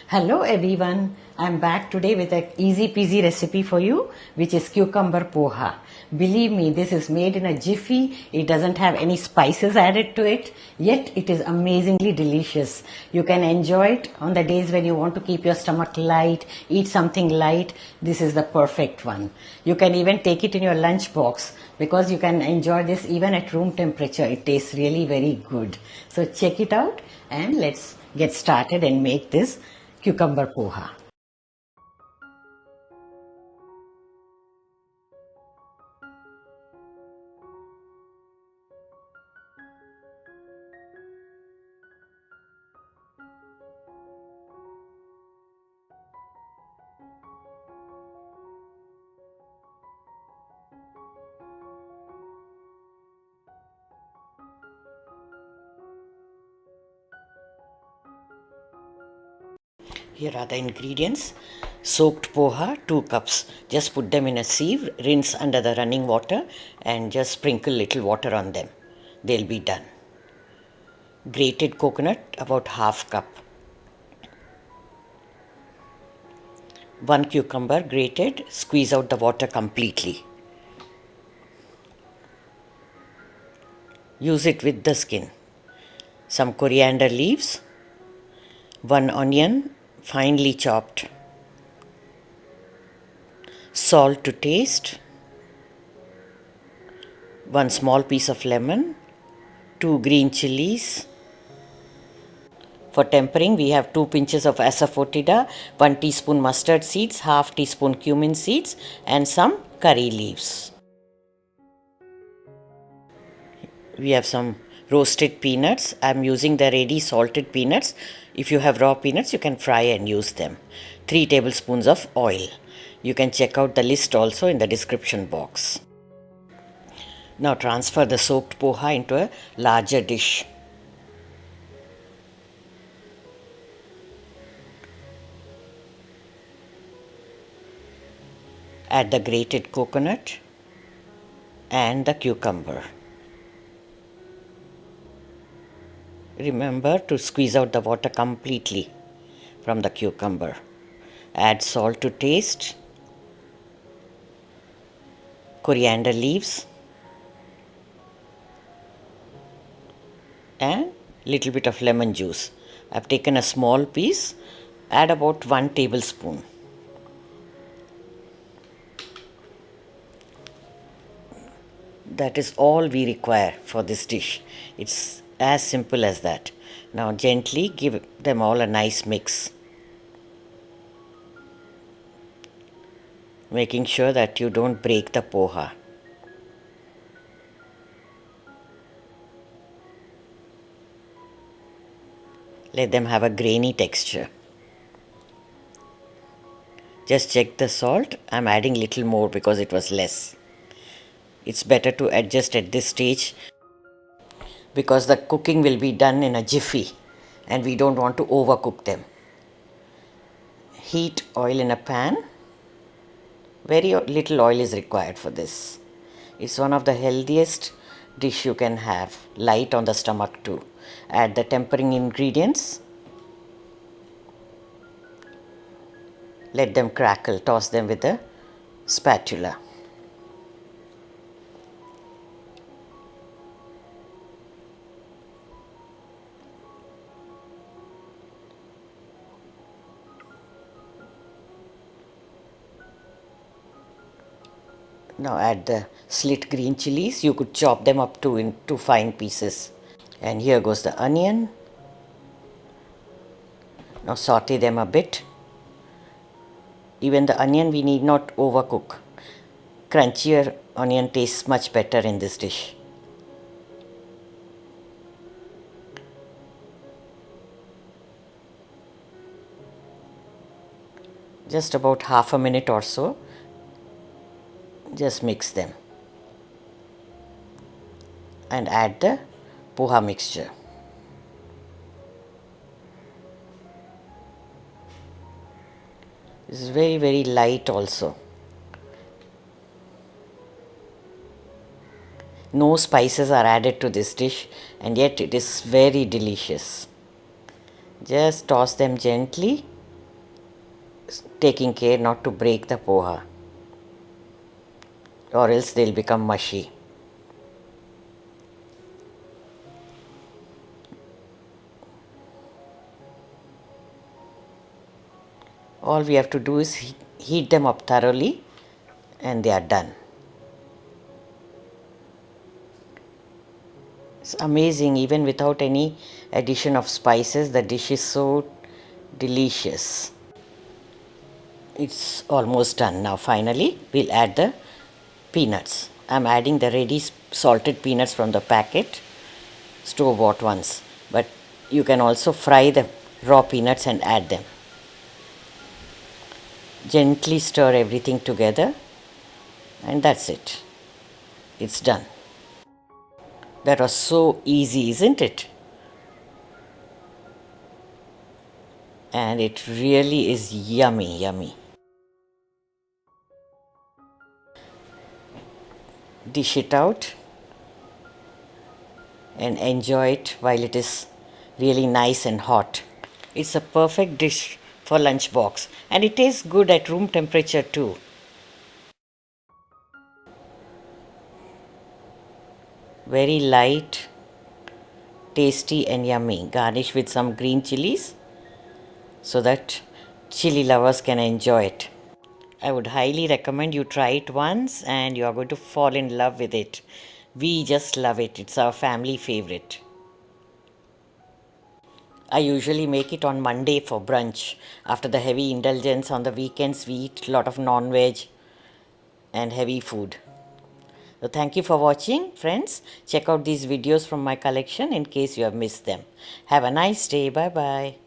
Hello everyone, I'm back today with an easy peasy recipe for you, which is cucumber poha. Believe me, this is made in a jiffy. It doesn't have any spices added to it, yet it is amazingly delicious. You can enjoy it on the days when you want to keep your stomach light, eat something light. This is the perfect one. You can even take it in your lunch box because you can enjoy this even at room temperature. It tastes really very good. So check it out and let's get started and make this cucumber poha. Here are the ingredients. Soaked poha, 2 cups. Just put them in a sieve, rinse under the running water and just sprinkle little water on them. They'll be done. Grated coconut, about half cup. 1 cucumber grated, squeeze out the water completely. Use it with the skin. Some coriander leaves. 1 onion, finely chopped. Salt to taste. 1 small piece of lemon. 2 green chillies. For tempering, we have 2 pinches of Asafoetida, 1 teaspoon mustard seeds, half teaspoon cumin seeds, and some curry leaves. We have some roasted peanuts. I am using the ready salted peanuts. If you have raw peanuts, you can fry and use them. 3 tablespoons of oil. You can check out the list also in the description box. Now transfer the soaked poha into a larger dish. Add the grated coconut and the cucumber. Remember to squeeze out the water completely from the cucumber. Add salt to taste, coriander leaves, and little bit of lemon juice. I've taken a small piece. Add about 1 tablespoon. That is all we require for this dish. It's as simple as that. Now gently give them all a nice mix, making sure that you don't break the poha. Let them have a grainy texture. Just check the salt. I'm adding little more because it was less. It's better to adjust at this stage because the cooking will be done in a jiffy and we don't want to overcook them. Heat oil in a pan. Very little oil is required for this. It's one of the healthiest dish you can have, light on the stomach too. Add the tempering ingredients. Let them crackle, toss them with a spatula. Now add the slit green chilies. You could chop them up into fine pieces. And here goes the onion. Now saute them a bit. Even the onion we need not overcook. Crunchier onion tastes much better in this dish. Just about half a minute or so. Just mix them and add the poha mixture. This is very light also. No spices are added to this dish and yet it is very delicious. Just toss them gently taking care not to break the poha, or else they'll become mushy. All we have to do is heat them up thoroughly and they are done. It's amazing, even without any addition of spices, the dish is so delicious. It's almost done. Now finally we'll add the peanuts. I'm adding the ready salted peanuts from the packet, store bought ones, but you can also fry the raw peanuts and add them. Gently stir everything together and that's it. It's done. That was so easy, isn't it? And it really is yummy, yummy. Dish it out and enjoy it while it is really nice and hot. It's a perfect dish for lunch box and it tastes good at room temperature too. Very light, tasty and yummy. Garnish with some green chillies so that chili lovers can enjoy it. I would highly recommend you try it once and you are going to fall in love with it. We just love it. It's our family favorite. I usually make it on Monday for brunch. After the heavy indulgence on the weekends, we eat a lot of non-veg and heavy food. So thank you for watching, friends. Check out these videos from my collection in case you have missed them. Have a nice day. Bye-bye.